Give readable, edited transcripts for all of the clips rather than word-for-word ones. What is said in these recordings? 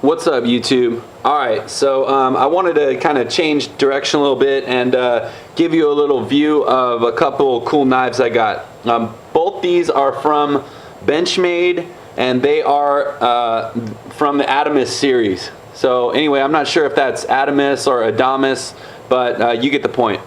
What's up, YouTube? Alright, so I wanted to kind of change direction a little bit and give you a little view of a couple cool knives I got. Both these are from Benchmade, and they are from the Adamas series. So anyway, I'm not sure if that's Adamas or Adamas, but you get the point,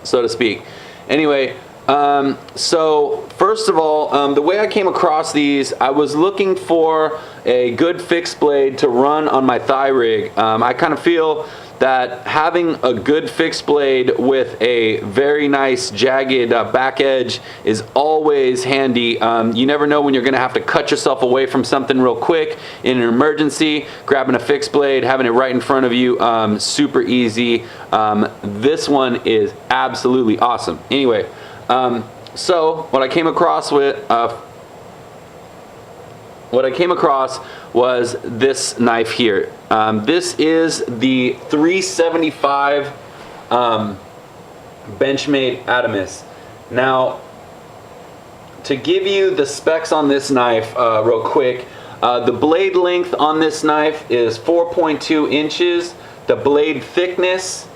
so to speak. Anyway, so first of all, the way I came across these, I was looking for a good fixed blade to run on my thigh rig. I kind of feel that having a good fixed blade with a very nice jagged back edge is always handy. You never know when you're gonna have to cut yourself away from something real quick in an emergency. Grabbing a fixed blade, having it right in front of you, super easy. This one is absolutely awesome. Anyway, so what I came across was this knife here. This is the 375 Benchmade Adamas. Now, to give you the specs on this knife real quick, the blade length on this knife is 4.2 inches. The blade thickness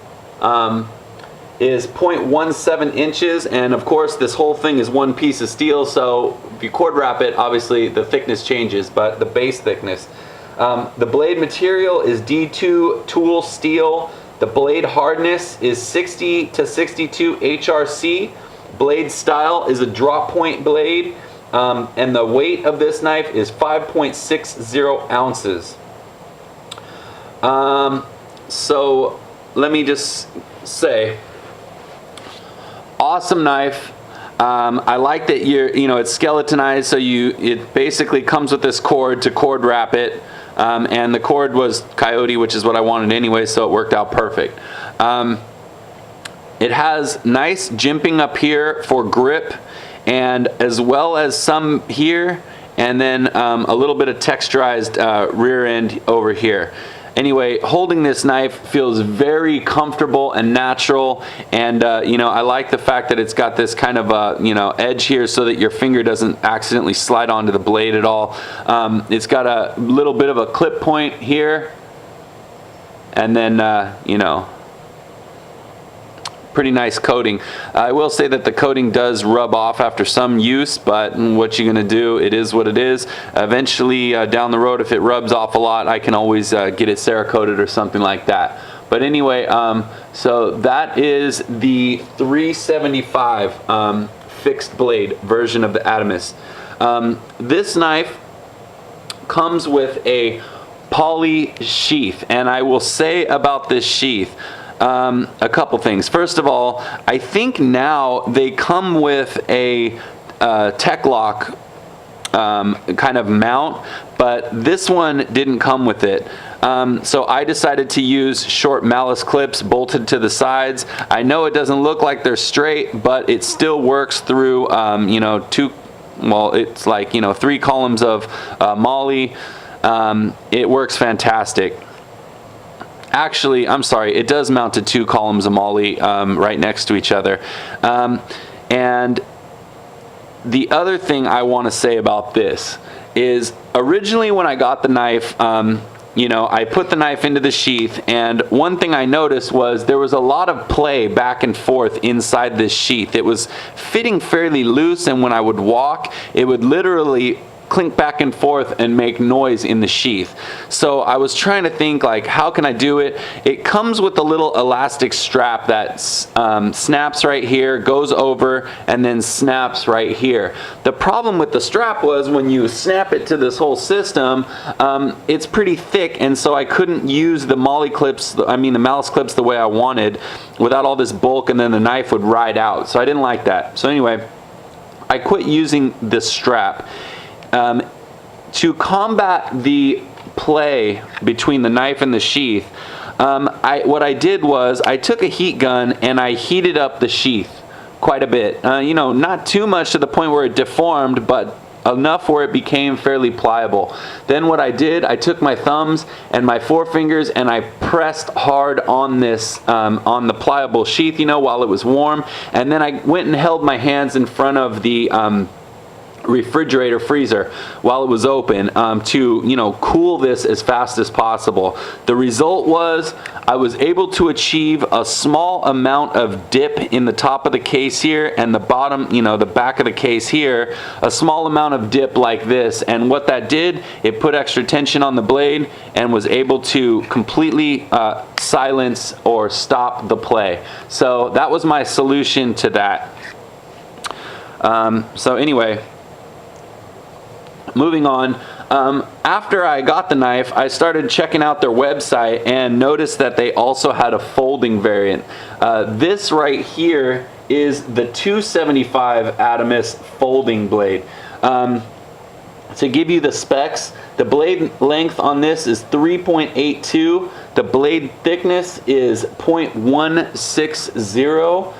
is 0.17 inches, and of course this whole thing is one piece of steel, so if you cord wrap it, obviously the thickness changes, but the base thickness. The blade material is D2 tool steel. The blade hardness is 60 to 62 HRC. Blade style is a drop point blade, and the weight of this knife is 5.60 ounces. So let me just say, awesome knife. I like that it's skeletonized, so it basically comes with this cord to cord wrap it, and the cord was coyote, which is what I wanted anyway, so it worked out perfect. It has nice jimping up here for grip, and as well as some here, and then a little bit of texturized rear end over here. Anyway, holding this knife feels very comfortable and natural, and I like the fact that it's got this kind of edge here so that your finger doesn't accidentally slide onto the blade at all. It's got a little bit of a clip point here, and then pretty nice coating. I will say that the coating does rub off after some use, but what you're gonna do, it is what it is. Eventually down the road, if it rubs off a lot, I can always get it Cerakoted or something like that. But anyway, so that is the 375 fixed blade version of the Adamas. This knife comes with a poly sheath, and I will say about this sheath, a couple things. First of all, I think now they come with a tech lock kind of mount, but this one didn't come with it. So I decided to use short malice clips bolted to the sides. I know it doesn't look like they're straight, but it still works through it's like 3 columns of MOLLE. It works fantastic. Actually, I'm sorry, it does mount to 2 columns of MOLLE right next to each other. And the other thing I want to say about this is, originally when I got the knife, I put the knife into the sheath, and one thing I noticed was there was a lot of play back and forth inside this sheath. It was fitting fairly loose, and when I would walk, it would literally clink back and forth and make noise in the sheath. So I was trying to think, like, how can I do it? It comes with a little elastic strap that snaps right here, goes over, and then snaps right here. The problem with the strap was when you snap it to this whole system, it's pretty thick, and so I couldn't use the MOLLE clips, the malice clips, the way I wanted without all this bulk, and then the knife would ride out. So I didn't like that. So anyway, I quit using this strap. To combat the play between the knife and the sheath, what I did was I took a heat gun and I heated up the sheath quite a bit. Not too much to the point where it deformed, but enough where it became fairly pliable. Then what I did, I took my thumbs and my forefingers and I pressed hard on this, on the pliable sheath, while it was warm. And then I went and held my hands in front of the refrigerator freezer while it was open to, you know, cool this as fast as possible. The result was I was able to achieve a small amount of dip in the top of the case here and the bottom, you know, the back of the case here, a small amount of dip like this. And what that did, it put extra tension on the blade and was able to completely silence or stop the play. So that was my solution to that. So anyway, moving on, after I got the knife, I started checking out their website and noticed that they also had a folding variant. This right here is the 275 Adamas folding blade. To give you the specs, the blade length on this is 3.82. The blade thickness is 0.160.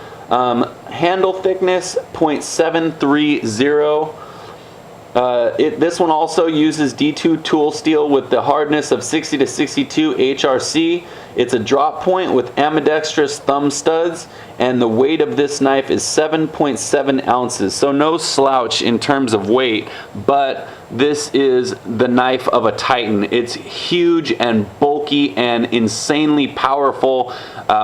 Handle thickness 0.730. This one also uses D2 tool steel with the hardness of 60 to 62 HRC. It's a drop point with ambidextrous thumb studs, and the weight of this knife is 7.7 ounces. So no slouch in terms of weight, but this is the knife of a titan. It's huge and bulky and insanely powerful.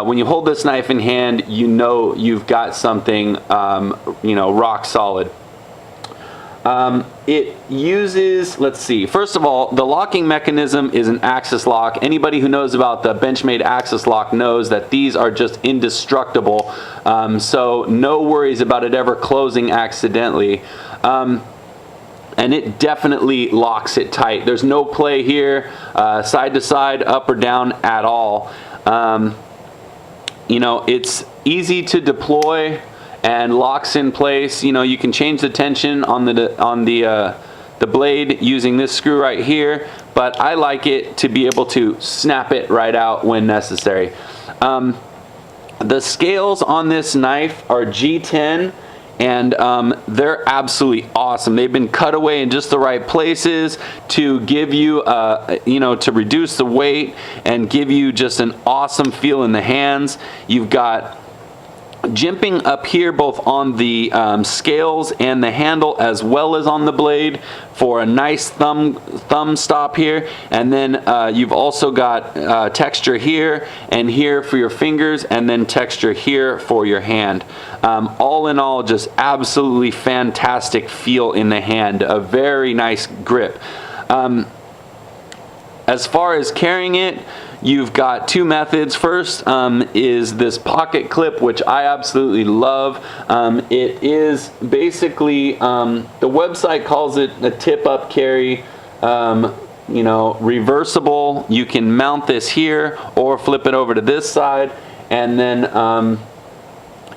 When you hold this knife in hand, you know you've got something, you know, rock solid. It uses, let's see, first of all, the locking mechanism is an axis lock. Anybody who knows about the Benchmade axis lock knows that these are just indestructible. So no worries about it ever closing accidentally. And it definitely locks it tight. There's no play here, side to side, up or down at all. You know, it's easy to deploy and locks in place. You know, you can change the tension on the blade using this screw right here, but I like it to be able to snap it right out when necessary. The scales on this knife are G10, and they're absolutely awesome. They've been cut away in just the right places to give you, you know, to reduce the weight and give you just an awesome feel in the hands. You've got jimping up here both on the scales and the handle as well as on the blade for a nice thumb stop here, and then you've also got texture here and here for your fingers, and then texture here for your hand. All in all, just absolutely fantastic feel in the hand, a very nice grip. As far as carrying it, you've got two methods. First is this pocket clip, which I absolutely love. It is basically, the website calls it a tip-up carry, you know, reversible. You can mount this here or flip it over to this side, and then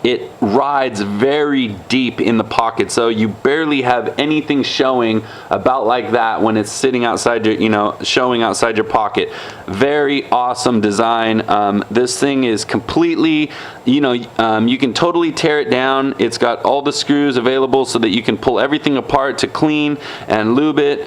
it rides very deep in the pocket, so you barely have anything showing about like that when it's sitting outside your, you know, showing outside your pocket. Very awesome design. This thing is completely, you know, you can totally tear it down. It's got all the screws available so that you can pull everything apart to clean and lube it.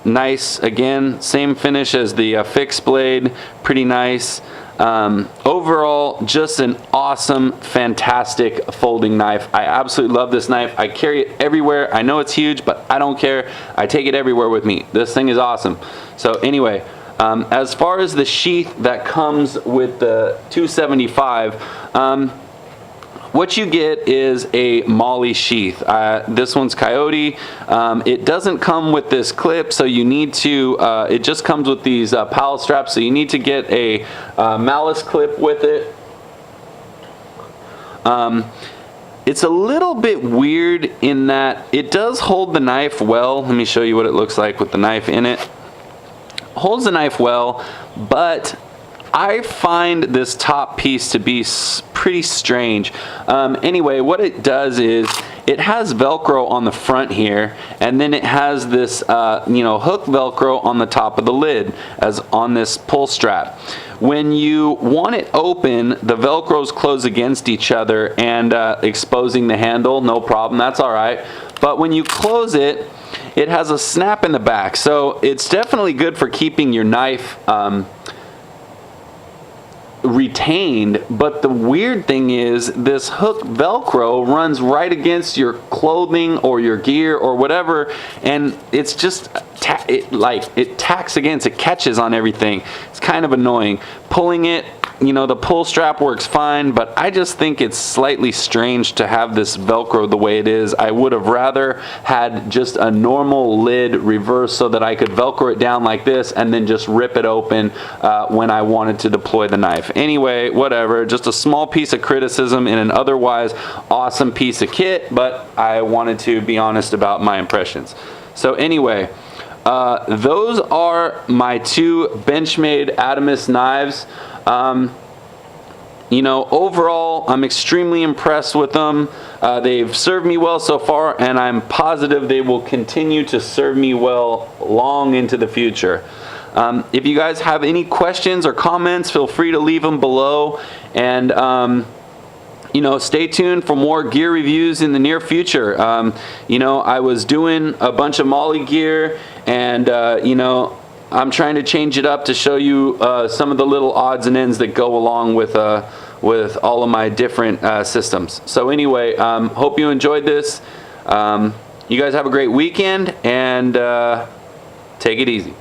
Nice, again, same finish as the fixed blade, pretty nice. Overall, just an awesome, fantastic folding knife. I absolutely love this knife. I carry it everywhere. I know it's huge, but I don't care. I take it everywhere with me. This thing is awesome. So anyway, as far as the sheath that comes with the 275, what you get is a MOLLE sheath. This one's Coyote. It doesn't come with this clip, so you need to, it just comes with these pal straps, so you need to get a malice clip with it. It's a little bit weird in that it does hold the knife well. Let me show you what it looks like with the knife in it. Holds the knife well, but I find this top piece to be pretty strange. Anyway, what it does is it has Velcro on the front here, and then it has this you know, hook Velcro on the top of the lid as on this pull strap. When you want it open, the Velcros close against each other and exposing the handle, no problem, that's all right. But when you close it, it has a snap in the back, so it's definitely good for keeping your knife retained, but the weird thing is this hook Velcro runs right against your clothing or your gear or whatever, and it's just it tacks against, it catches on everything. It's kind of annoying. Pulling it, you know, the pull strap works fine, but I just think it's slightly strange to have this Velcro the way it is. I would have rather had just a normal lid reverse so that I could Velcro it down like this and then just rip it open when I wanted to deploy the knife. Anyway, whatever, just a small piece of criticism in an otherwise awesome piece of kit, but I wanted to be honest about my impressions. So anyway, those are my two Benchmade Adamas knives. You know, overall, I'm extremely impressed with them. They've served me well so far, and I'm positive they will continue to serve me well long into the future. If you guys have any questions or comments, feel free to leave them below, and you know, stay tuned for more gear reviews in the near future. You know, I was doing a bunch of MOLLE gear, and you know, I'm trying to change it up to show you some of the little odds and ends that go along with all of my different systems. So anyway, hope you enjoyed this. You guys have a great weekend, and take it easy.